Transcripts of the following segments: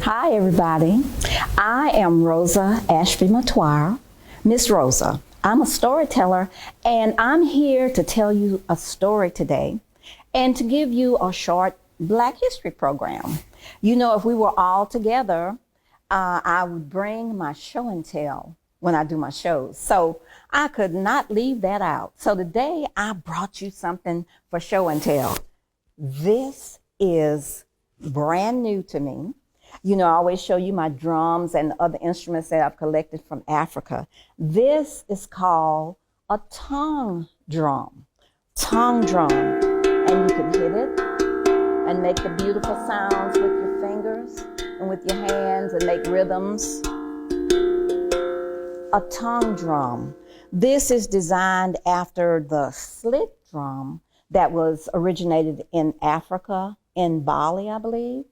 Hi everybody, I am Rosa Ashby Metoyer, Miss Rosa. I'm a storyteller and I'm here to tell you a story today and to give you a short Black History program. You know, if we were all together, I would bring my show and tell when I do my shows. So I could not leave that out. So today I brought you something for show and tell. This is brand new to me. You know, I always show you my drums and other instruments that I've collected from Africa. This is called a tongue drum. Tongue drum. And you can hit it and make the beautiful sounds with your fingers and with your hands and make rhythms. A tongue drum. This is designed after the slit drum that was originated in Africa, in Bali, I believe.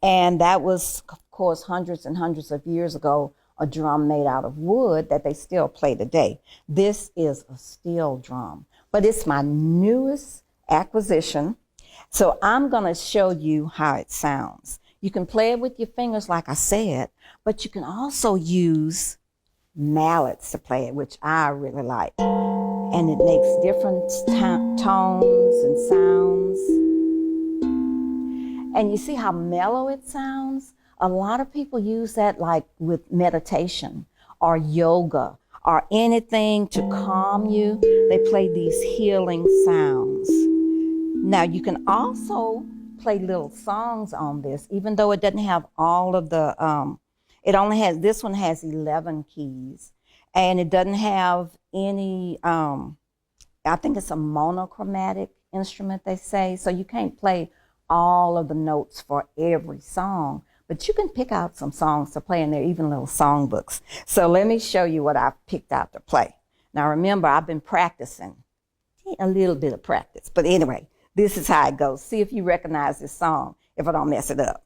And that was, of course, hundreds and hundreds of years ago, a drum made out of wood that they still play today. This is a steel drum, but it's my newest acquisition. So I'm going to show you how it sounds. You can play it with your fingers, like I said, but you can also use mallets to play it, which I really like. And it makes different tones and sounds. And you see how mellow it sounds? A lot of people use that like with meditation or yoga or anything to calm you. They play these healing sounds. Now you can also play little songs on this, even though it doesn't have all of the, this one has 11 keys and it doesn't have any, I think it's a monochromatic instrument, they say, so you can't play all of the notes for every song, but you can pick out some songs to play in there, even little song books. So let me show you what I picked out to play. Now remember, I've been practicing, a little bit of practice, but anyway, this is how it goes. See if you recognize this song, if I don't mess it up.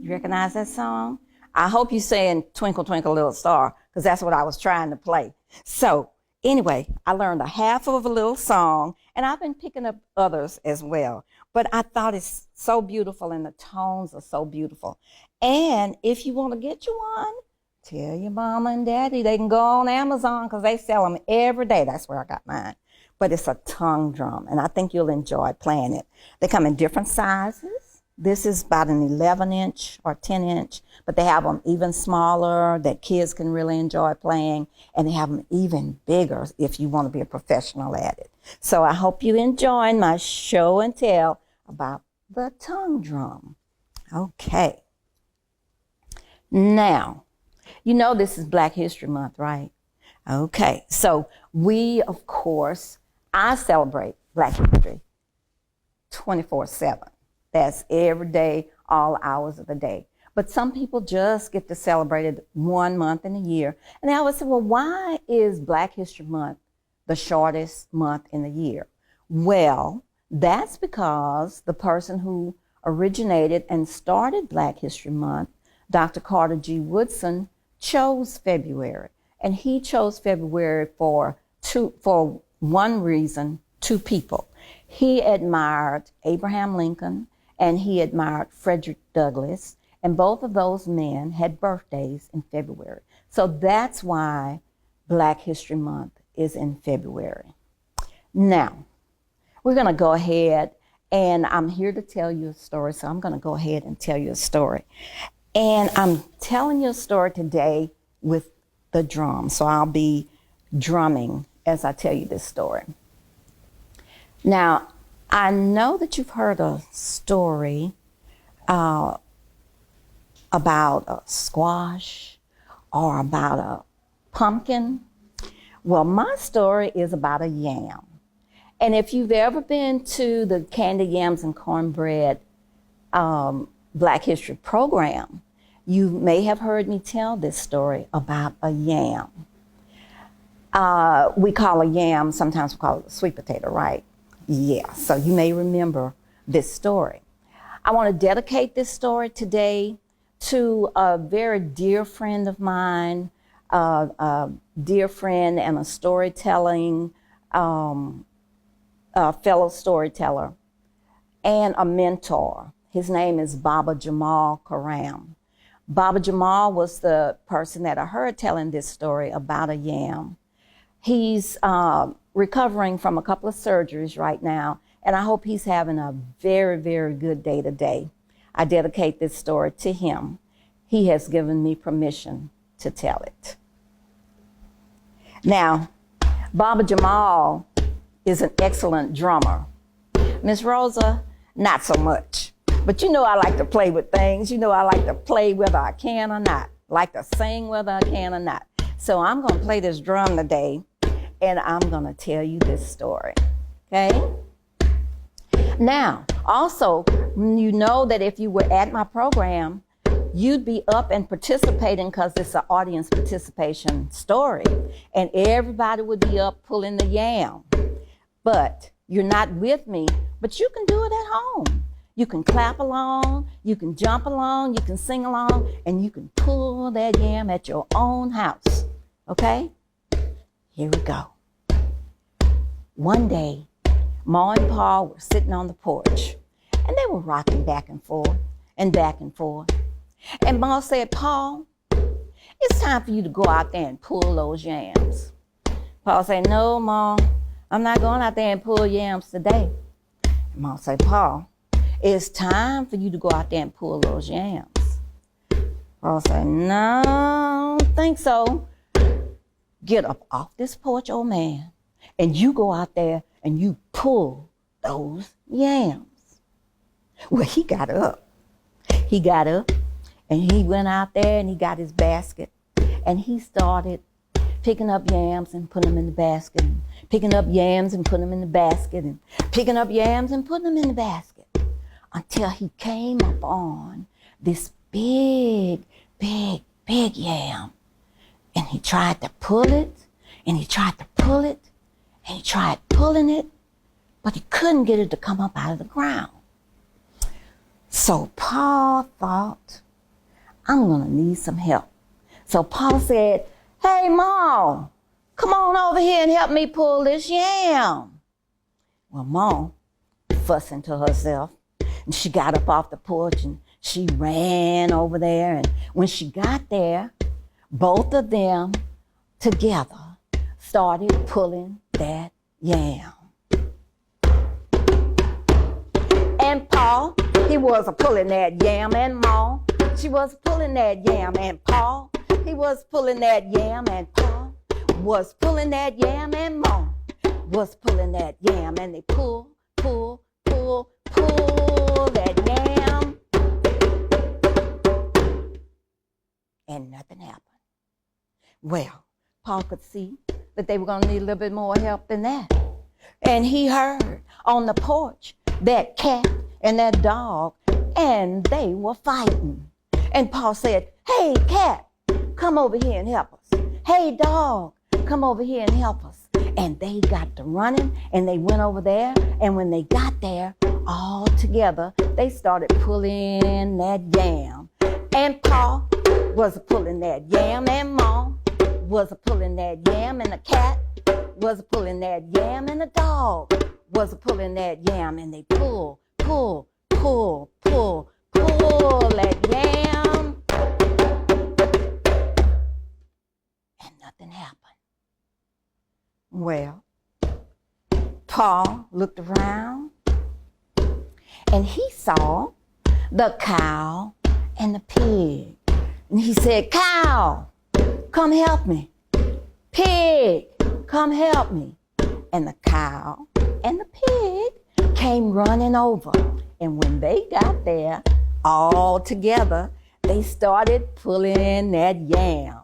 You recognize that song? I hope you're saying Twinkle, Twinkle, Little Star, because that's what I was trying to play. So anyway, I learned a half of a little song, and I've been picking up others as well. But I thought it's so beautiful, and the tones are so beautiful. And if you want to get you one, tell your mama and daddy they can go on Amazon because they sell them every day. That's where I got mine. But it's a tongue drum, and I think you'll enjoy playing it. They come in different sizes. This is about an 11-inch or 10-inch, but they have them even smaller that kids can really enjoy playing, and they have them even bigger if you want to be a professional at it. So I hope you enjoy my show and tell about the tongue drum. Okay. Now, you know this is Black History Month, right? Okay. So we, of course, I celebrate Black History 24/7. That's every day, all hours of the day. But some people just get to celebrate it 1 month in a year. And I would say, well, why is Black History Month the shortest month in the year? Well, that's because the person who originated and started Black History Month, Dr. Carter G. Woodson, chose February. And he chose February for one reason, two people. He admired Abraham Lincoln and he admired Frederick Douglass, and both of those men had birthdays in February. So that's why Black History Month is in February. Now, we're going to go ahead, and I'm here to tell you a story, so I'm going to go ahead and tell you a story. And I'm telling you a story today with the drum, so I'll be drumming as I tell you this story. Now, I know that you've heard a story about a squash or about a pumpkin. Well, my story is about a yam. And if you've ever been to the Candy Yams and Cornbread Black History program, you may have heard me tell this story about a yam. We call a yam, sometimes we call it a sweet potato, right? Yeah, so you may remember this story. I want to dedicate this story today to a very dear friend of mine, a dear friend and a storytelling fellow storyteller and a mentor. His name is Baba Jamal Karam. Baba Jamal was the person that I heard telling this story about a yam. He's recovering from a couple of surgeries right now, and I hope he's having a very, very good day today. I dedicate this story to him. He has given me permission to tell it. Now, Baba Jamal is an excellent drummer. Miss Rosa, not so much. But you know I like to play with things. You know I like to play whether I can or not. Like to sing whether I can or not. So I'm going to play this drum today, and I'm going to tell you this story. Okay? Now, also, you know that if you were at my program, you'd be up and participating because it's an audience participation story. And everybody would be up pulling the yam. But you're not with me, but you can do it at home. You can clap along, you can jump along, you can sing along, and you can pull that yam at your own house. Okay? Here we go. One day, Ma and Pa were sitting on the porch, and they were rocking back and forth and back and forth. And Ma said, Pa, it's time for you to go out there and pull those yams. Pa said, no, Ma, I'm not going out there and pull yams today. And Ma said, Pa, it's time for you to go out there and pull those yams. Pa said, no, I don't think so. Get up off this porch, old man, and you go out there and you pull those yams. Well, he got up. He got up and he went out there and he got his basket and he started picking up yams and putting them in the basket, and picking up yams and putting them in the basket, and picking up yams and putting them in the basket, until he came up on this big, big, big yam. And he tried to pull it, and he tried to pull it, and he tried pulling it, but he couldn't get it to come up out of the ground. So Pa thought, I'm gonna need some help. So Pa said, hey, Ma, come on over here and help me pull this yam. Well, Ma fussing to herself, and she got up off the porch and she ran over there. And when she got there, both of them together started pulling that yam. And Pa, he was pulling that yam, and Ma, she was pulling that yam, and Pa, he was pulling that yam, and Pa was pulling that yam, and Ma was pulling that yam, and they pull, pull, pull, pull that yam, and nothing happened. Well, Paul could see that they were going to need a little bit more help than that. And he heard on the porch that cat and that dog, and they were fighting. And Paul said, hey, cat, come over here and help us. Hey, dog, come over here and help us. And they got to running, and they went over there, and when they got there, all together, they started pulling that yam. And Pa was pulling that yam, and Ma was pulling that yam, and the cat was pulling that yam, and the dog was pulling that yam, and they pull, pull, pull, pull, pull that yam, and nothing happened. Well, Paul looked around and he saw the cow and the pig. And he said, cow, come help me. Pig, come help me. And the cow and the pig came running over. And when they got there, all together, they started pulling that yam.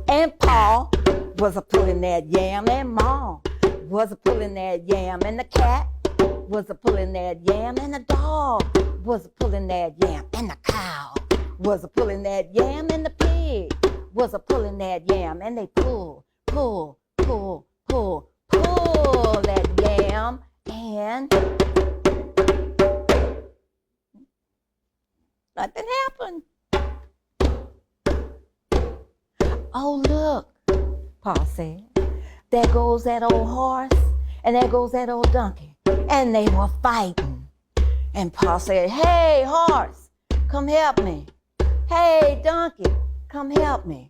And Paul was pulling that yam, and Ma was pulling that yam, and the cat was pulling that yam, and the dog was pulling that yam, and the cow was pulling that yam, and the pig was pulling that yam, and they pull, pull, pull, pull, pull that yam, and Nothing happened. Oh, look, Paul said. There goes that old horse, and there goes that old donkey. And they were fighting. And Paul said, hey, horse, come help me. Hey, donkey, come help me.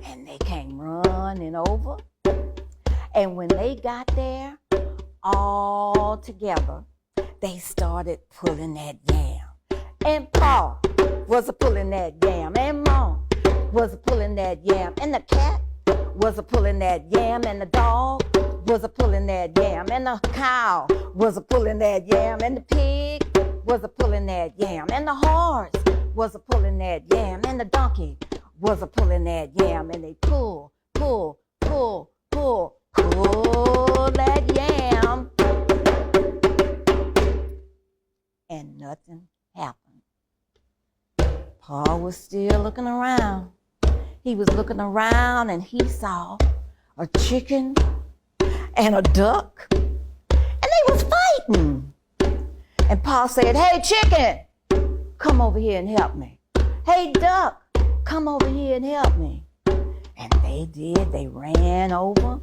And they came running over. And when they got there, all together, they started pulling that yam. And Paul was pulling that yam. And Mom was pulling that yam. And the cat was pulling that yam. And the dog was pulling that yam. And the cow was pulling that yam. And the pig was pulling that yam. And the horse was pulling that yam. And the donkey was pulling that yam. And they pull that yam. And nothing happened. Paul was still looking around. He was looking around and he saw a chicken and a duck. And they was fighting. And Paul said, hey, chicken, come over here and help me. Hey, duck, come over here and help me. And they did. They ran over.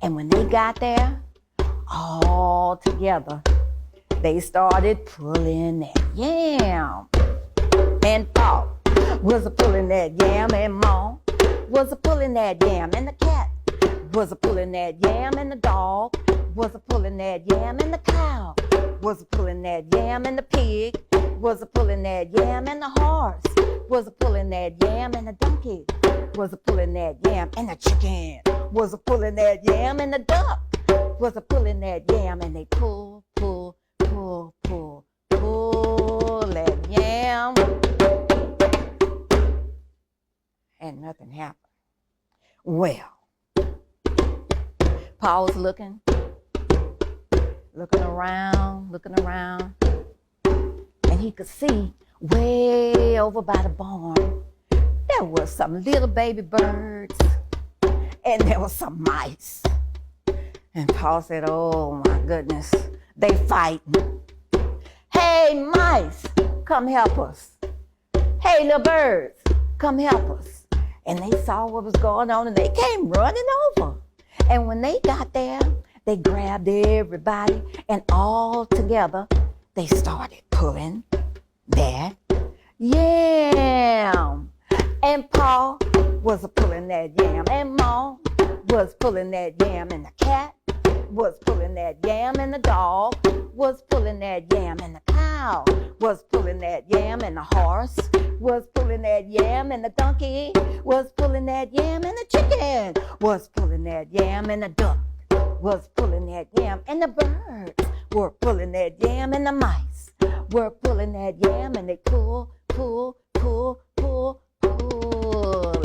And when they got there, all together, they started pulling that yam. And Paul was pulling that yam. And Mom was pulling that yam. And the cat was pulling that yam. And the dog was pulling that yam. And the cow was pulling that yam. And the pig was pulling that yam. And the horse was pulling that yam. And the donkey was pulling that yam. And the chicken was pulling that yam. And the duck was pulling that yam. And they pull that yam. And nothing happened. Well, Paul was looking around, and he could see way over by the barn, there was some little baby birds, and there was some mice. And Paul said, oh my goodness, they fighting. Hey, mice, come help us. Hey, little birds, come help us. And they saw what was going on, and they came running over. And when they got there, they grabbed everybody, and all together, they started pulling that yam. And Paul was pulling that yam, and Mom was pulling that yam, and the cat was pulling that yam, and the dog was pulling that yam, and the cow was pulling that yam, and the horse was pulling that yam, and the donkey was pulling that yam, and the chicken was pulling that yam, and the duck was pulling that yam, and the birds were pulling that yam, and the mice were pulling that yam, and they pull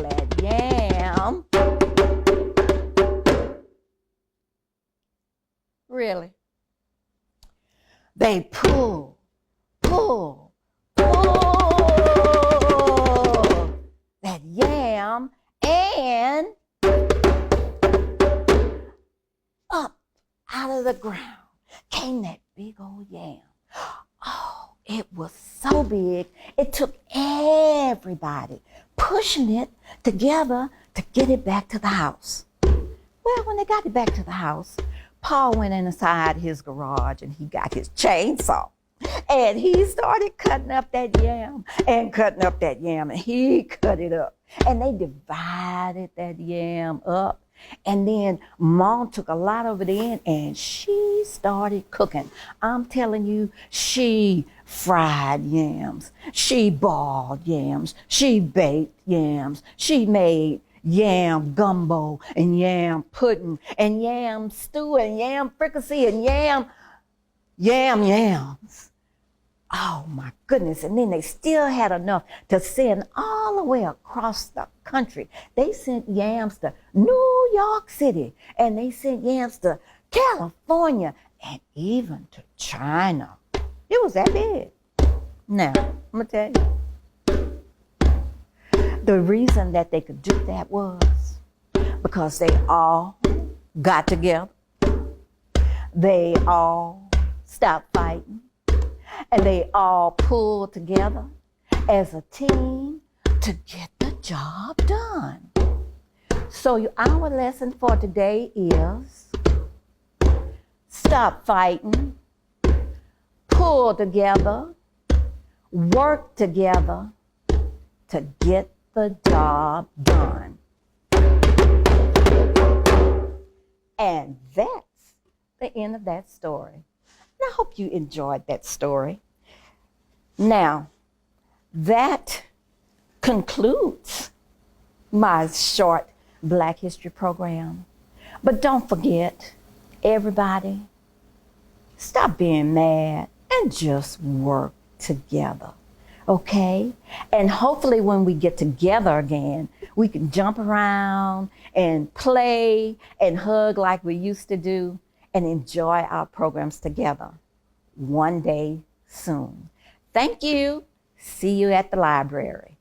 that yam. Really? They pull that yam, and up out of the ground came that big old yam. Oh, it was so big, it took everybody pushing it together to get it back to the house. Well, when they got it back to the house, Paul went inside his garage and he got his chainsaw. And he started cutting up that yam, and he cut it up. And they divided that yam up. And then Mom took a lot of it in, and she started cooking. I'm telling you, she fried yams, she boiled yams, she baked yams, she made yam gumbo and yam pudding and yam stew and yam fricassee and yams. Oh my goodness. And then they still had enough to send all the way across the country. They sent yams to New York City, and they sent yams to California, and even to China. It was that big. Now, I'm going to tell you, the reason that they could do that was because they all got together. They all stopped fighting. And they all pulled together, as a team to get the job done. So our lesson for today is stop fighting, pull together, work together to get the job done. And that's the end of that story. And I hope you enjoyed that story. Now, that concludes my short Black History program. But don't forget, everybody, stop being mad and just work together, okay? And hopefully when we get together again, we can jump around and play and hug like we used to do and enjoy our programs together one day soon. Thank you. See you at the library.